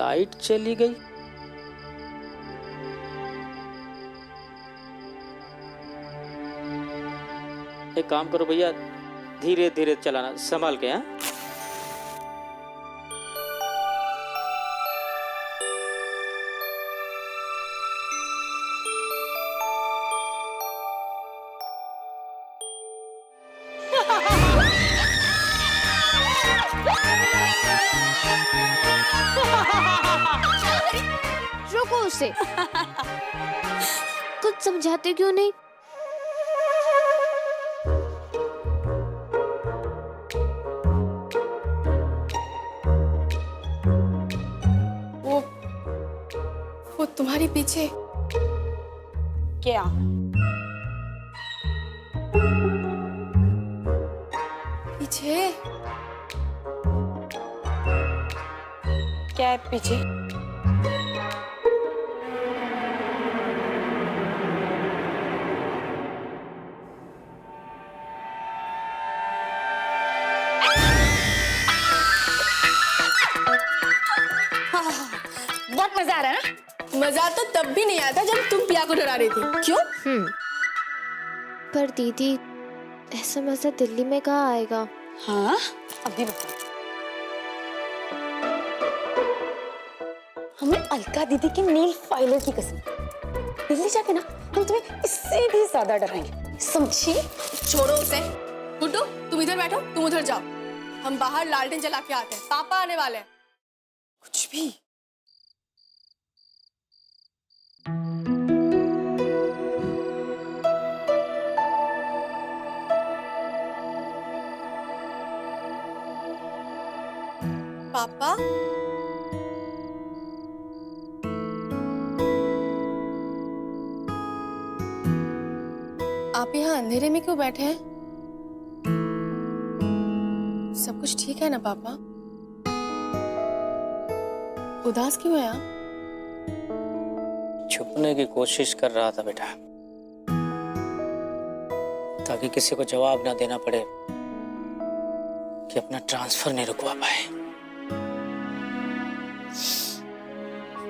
Light चली गई। एक काम करो भैया, धीरे धीरे चलाना, संभाल के। हाँ, रोको उसे। कुछ समझाते क्यों नहीं? वो तुम्हारे पीछे क्या? पीछे क्या है पीछे? बहुत मजा आ रहा है ना? मजा तो तब भी नहीं आता जब तुम पिया को डरा रही थी। क्यों? पर दीदी, ऐसा मजा दिल्ली में कहाँ आएगा? हाँ, अभी बता। हमें अलका दीदी की नील फाइलर की कसम, दिल्ली जाके ना हम तुम्हें इससे भी ज्यादा डराएंगे, समझी? छोड़ो उसे। गुड्डू, तुम इधर बैठो, तुम उधर जाओ। हम बाहर लालटेन जला के आते हैं, पापा आने वाले हैं। कुछ भी। पापा, आप यहाँ अंधेरे में क्यों बैठे हैं? सब कुछ ठीक है ना पापा? उदास क्यों है आप? छुपने की कोशिश कर रहा था बेटा, ताकि किसी को जवाब ना देना पड़े कि अपना ट्रांसफर नहीं रुकवा पाए।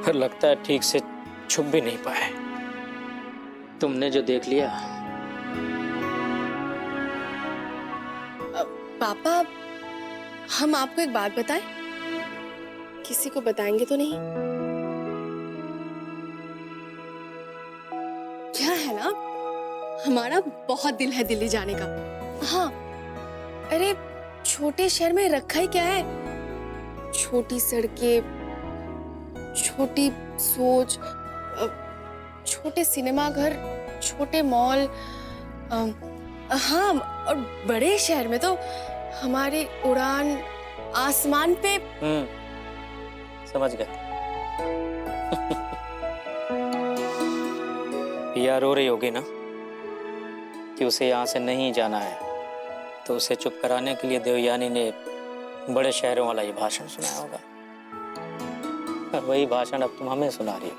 पर लगता है ठीक से छुप भी नहीं पाए। तुमने जो देख लिया। पापा, हम आपको एक बात बताएं? किसी को बताएंगे तो नहीं? क्या है ना, हमारा बहुत दिल है दिल्ली जाने का। हाँ, अरे छोटे शहर में रखा ही क्या है? छोटी सड़कें, छोटी सोच, छोटे सिनेमा घर, छोटे मॉल। हाँ, और बड़े शहर में तो हमारी उड़ान आसमान पे। समझ गए। पिया रो रही होगी ना कि उसे यहाँ से नहीं जाना है, तो उसे चुप कराने के लिए देवयानी ने बड़े शहरों वाला ये भाषण सुनाया होगा। और वही भाषण अब तुम हमें सुना रही हो।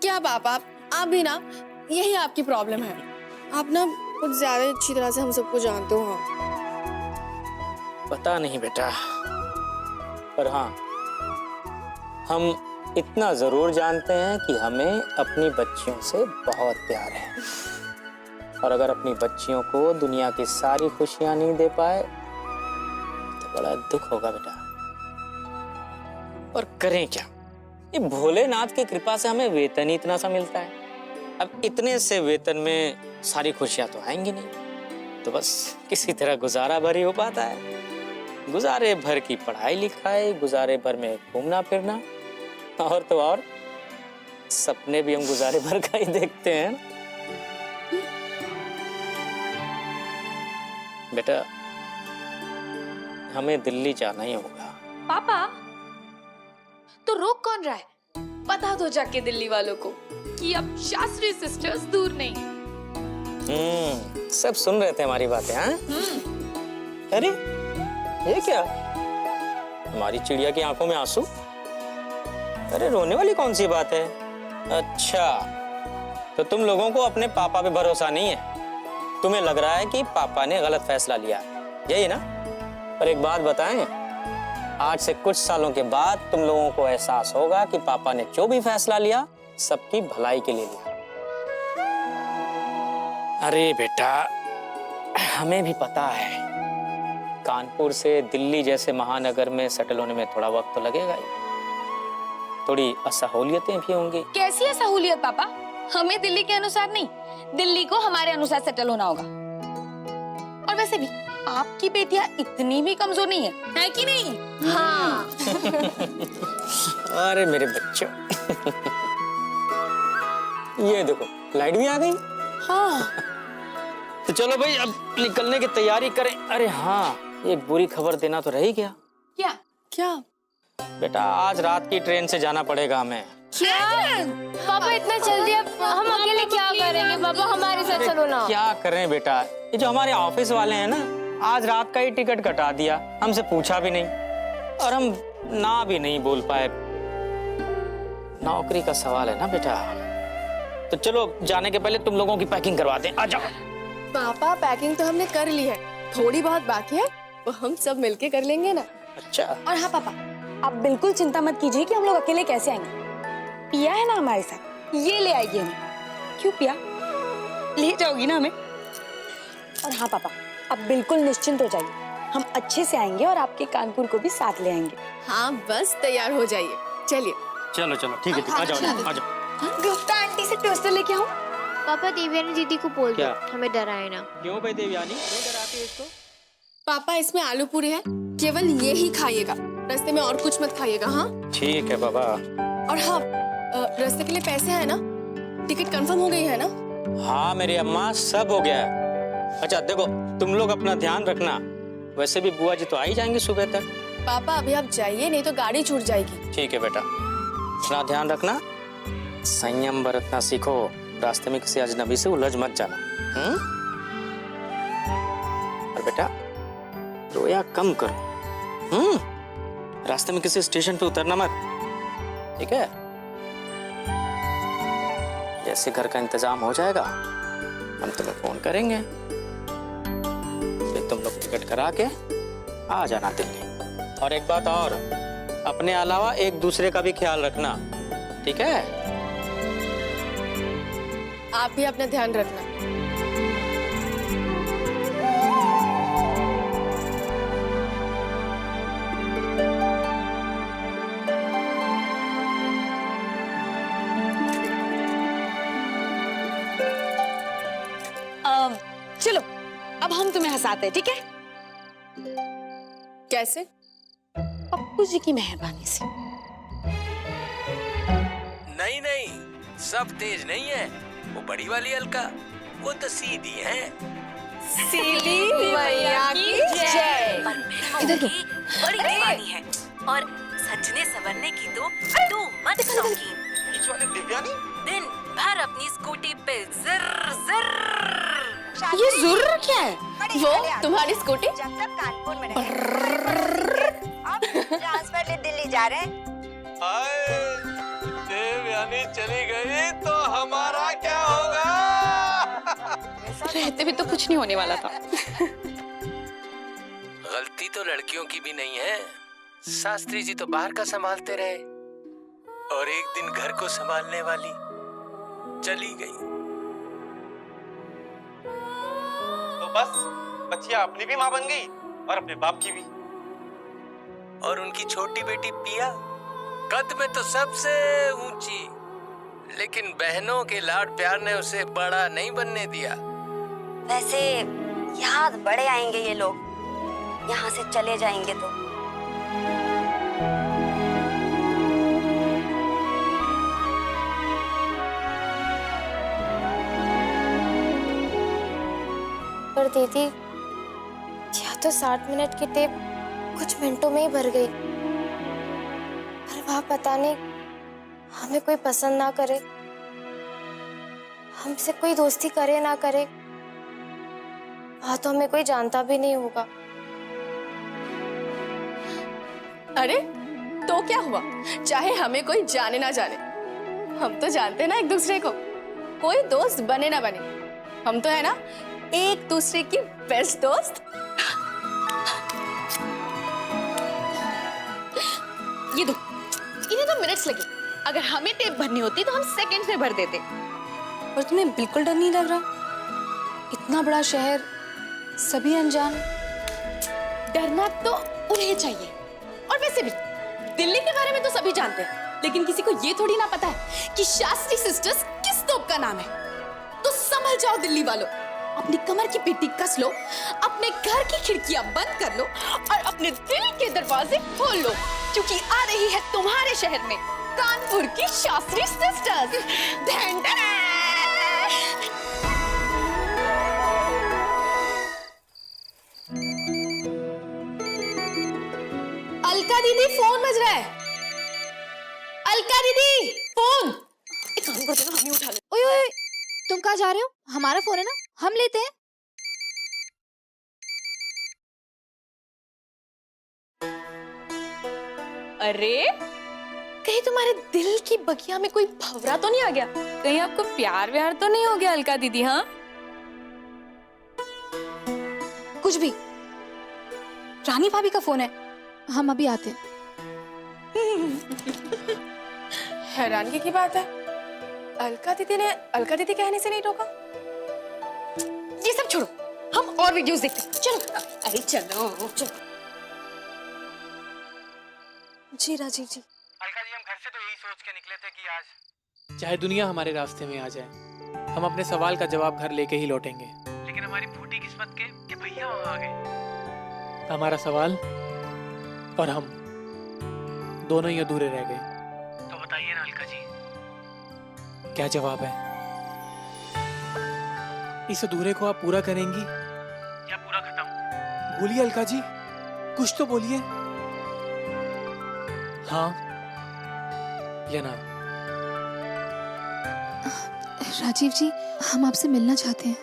क्या पापा, आप भी ना, यही आपकी प्रॉब्लम है। आप ना कुछ ज्यादा अच्छी तरह से हम सबको जानते हो। पता नहीं बेटा, पर हाँ, हम इतना जरूर जानते हैं कि हमें अपनी बच्चियों से बहुत प्यार है। और अगर अपनी बच्चियों को दुनिया की सारी खुशियां नहीं दे पाए तो बड़ा दुख होगा बेटा। और करें क्या, ये भोलेनाथ की कृपा से हमें वेतन ही इतना सा मिलता है। अब इतने से वेतन में सारी खुशियां तो आएंगी नहीं, तो बस किसी तरह गुजारा भर ही हो पाता है। गुजारे भर की पढ़ाई लिखाई, गुजारे भर में घूमना फिरना, और तो और सपने भी हम गुजारे भर का ही देखते हैं। बेटा, हमें दिल्ली जाना ही होगा। पापा, तो रोक कौन रहा है? बता दो जाके दिल्ली वालों को कि अब शास्त्री सिस्टर्स दूर नहीं। सब सुन रहे थे हमारी बातें। हाँ? अरे ये क्या, हमारी चिड़िया की आंखों में आंसू? अरे रोने वाली कौन सी बात है? अच्छा, तो तुम लोगों को अपने पापा पे भरोसा नहीं है। तुम्हें लग रहा है कि पापा ने गलत फैसला लिया, यही ना? पर एक बात बताएं, आज से कुछ सालों के बाद तुम लोगों को एहसास होगा कि पापा ने जो भी फैसला लिया सबकी भलाई के लिए लिया। अरे बेटा, हमें भी पता है कानपुर से दिल्ली जैसे महानगर में सेटल होने में थोड़ा वक्त तो लगेगा ही, थोड़ी असहूलियतें भी होंगी। कैसी है सहूलियत पापा? हमें दिल्ली के अनुसार नहीं, दिल्ली को हमारे अनुसार सेटल होना होगा। और वैसे भी आपकी बेटियां इतनी भी कमजोर नहीं है कि नहीं? हाँ। अरे मेरे बच्चों, ये देखो लाइट भी आ गई। हाँ। तो चलो भाई अब निकलने की तैयारी करें। अरे हाँ, एक बुरी खबर देना तो रह ही गया। क्या? क्या? बेटा आज रात की ट्रेन से जाना पड़ेगा हमें। क्या? पापा इतना जल्दी अब हम अकेले क्या करेंगे? पापा हमारे साथ चलो ना। क्या करें बेटा, ये जो हमारे ऑफिस वाले हैं ना, आज रात का ही टिकट कटा दिया, हमसे पूछा भी नहीं और हम ना भी नहीं बोल पाए। नौकरी का सवाल है ना बेटा। तो चलो जाने के पहले तुम लोगों की पैकिंग करवा दें। आ जाओ। पापा पैकिंग तो हमने कर ली है, थोड़ी बहुत बाकी है, वो हम सब मिलके कर लेंगे ना। अच्छा। और हाँ पापा, आप बिल्कुल चिंता मत कीजिए कि हम लोग अकेले कैसे आएंगे। पिया है ना हमारे साथ, ये ले आएगी हमें। क्यों पिया, ले जाओगी ना हमें? और हाँ पापा, आप बिल्कुल निश्चिंत हो जाइए, हम अच्छे से आएंगे और आपके कानपुर को भी साथ ले आएंगे। हाँ बस तैयार हो जाइए, चलिए। चलो चलो ठीक है, आ जाओ आ जाओ। गुप्ता आंटी से टोस्टर लेके आऊं? पापा देवयानी दीदी को बोल दो, क्या? हमें डराए ना। क्यों भाई देवयानी, क्यों डराती है इसको? पापा इसमें आलू पूरी है, केवल ये ही खाइएगा, रास्ते में और कुछ मत खाइएगा। हाँ ठीक है बाबा। और हाँ, रास्ते के लिए पैसे है ना? टिकट कंफर्म हो गई है ना? हाँ मेरी अम्मा, सब हो गया है। अच्छा देखो, तुम लोग अपना ध्यान रखना, वैसे भी बुआ जी तो आ ही जाएंगे सुबह तक। पापा अभी आप जाइए, नहीं तो गाड़ी छूट जाएगी। ठीक है बेटा, अपना ध्यान रखना, संयम बरतना सीखो, रास्ते में किसी अजनबी से उलझ मत जाना। और बेटा रोया कम करो। रास्ते में किसी स्टेशन पे उतरना मत, ठीक है? जैसे घर का इंतजाम हो जाएगा हम तुम्हें फोन करेंगे, फिर तुम लोग टिकट करा के आ जाना दिल्ली। और एक बात और, अपने अलावा एक दूसरे का भी ख्याल रखना, ठीक है? आप भी अपना ध्यान रखना। चलो अब हम तुम्हें हंसाते हैं, ठीक है? कैसे? पप्पू जी की मेहरबानी से। नहीं नहीं, सब तेज नहीं है, वो बड़ी वाली अलका, वो तो सीधी है। सीली मैया की जय। इधर बड़ी दीवानी है और सजने संवरने की तो तू मत शौकीन। दिन भर अपनी स्कूटी पे जिर जिर। ये जुर्र क्या है? वो तुम्हारी स्कूटी? जब तक कानपुर में अब ट्रांसफर ले दिल्ली जा रहे हैं। देवयानी चली गई तो हमारा क्या होगा? रहते भी तो कुछ नहीं होने वाला था। गलती तो लड़कियों की भी नहीं है, शास्त्री जी तो बाहर का संभालते रहे और एक दिन घर को संभालने वाली चली गई। तो बस बच्चिया अपनी भी माँ बन गई और अपने बाप की भी। और उनकी छोटी बेटी पिया कद में तो सबसे ऊंची, लेकिन बहनों के लाड प्यार ने उसे बड़ा नहीं बनने दिया। वैसे याद बड़े आएंगे ये लोग, यहाँ से चले जाएंगे तो। पर दीदी, या तो 60 मिनट की टेप कुछ मिनटों में ही भर गई, पर वहाँ पता नहीं हमें कोई पसंद ना करे, हमसे कोई दोस्ती करे ना करे, वहाँ तो हमें कोई जानता भी नहीं होगा। अरे तो क्या हुआ, चाहे हमें कोई जाने ना जाने, हम तो जानते ना एक दूसरे को, कोई दोस्त बने ना बने, हम तो है ना एक दूसरे की बेस्ट दोस्त। ये दो, इन्हें तो मिनट्स लगे। अगर हमें टेप भरनी होती तो हम सेकंड्स में भर देते। और तुम्हें बिल्कुल डर नहीं लग रहा? इतना बड़ा शहर, सभी अनजान। डरना तो उन्हें चाहिए। और वैसे भी दिल्ली के बारे में तो सभी जानते हैं, लेकिन किसी को ये थोड़ी ना पता है कि शास्त्री सिस्टर्स किस तोप का नाम है। तो समझ जाओ दिल्ली वालों, अपनी कमर की पेटी कस लो, अपने घर की खिड़कियां बंद कर लो और अपने दिल के दरवाजे खोल लो, क्योंकि आ रही है तुम्हारे शहर में कानपुर की शास्त्री सिस्टर्स। धन धन। अलका दीदी, फोन बज रहा है। अलका दीदी, फोन। एक काम करते ना, हम ही उठा ले। ओए ओए, तुम कहाँ जा रहे हो? हमारा फोन है ना, हम लेते हैं। अरे कहीं तुम्हारे दिल की बगिया में कोई भंवरा तो नहीं आ गया? कहीं आपको प्यार व्यार तो नहीं हो गया अलका दीदी? हाँ, कुछ भी। रानी भाभी का फोन है, हम अभी आते हैं। हैरानगी की बात है, अलका दीदी ने अलका दीदी कहने से नहीं रोका। ये सब छोड़ो, हम और वीडियोस देखते हैं। चलो। अरे चलो चलो। जी राजीव जी। अलका जी, हम घर से तो यही सोच के निकले थे कि आज चाहे दुनिया हमारे रास्ते में आ जाए, हम अपने सवाल का जवाब घर लेके ही लौटेंगे। लेकिन हमारी फूटी किस्मत के भैया वहां आ गए। हमारा सवाल और हम दोनों ही अधूरे रह गए। तो बताइए ना अलका जी, क्या जवाब है? इस अधूरे को आप पूरा करेंगी या पूरा खत्म? बोलिए अलका जी, कुछ तो बोलिए। हाँ या ना? राजीव जी, हम आपसे मिलना चाहते हैं।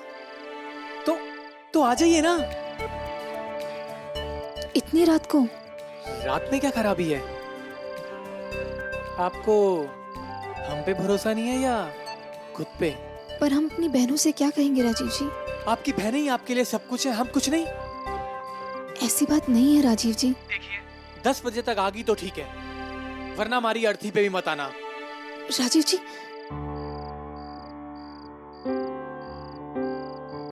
तो आ जाइए ना। इतनी रात को? रात में क्या खराबी है? आपको हम पे भरोसा नहीं है या खुद पे? पर हम अपनी बहनों से क्या कहेंगे राजीव जी? आपकी बहनें ही आपके लिए सब कुछ है, हम कुछ नहीं। ऐसी बात नहीं है राजीव जी। देखिए, 10 बजे तक आ गई तो ठीक है, वरना हमारी अर्थी पे भी मत आना। राजीव जी,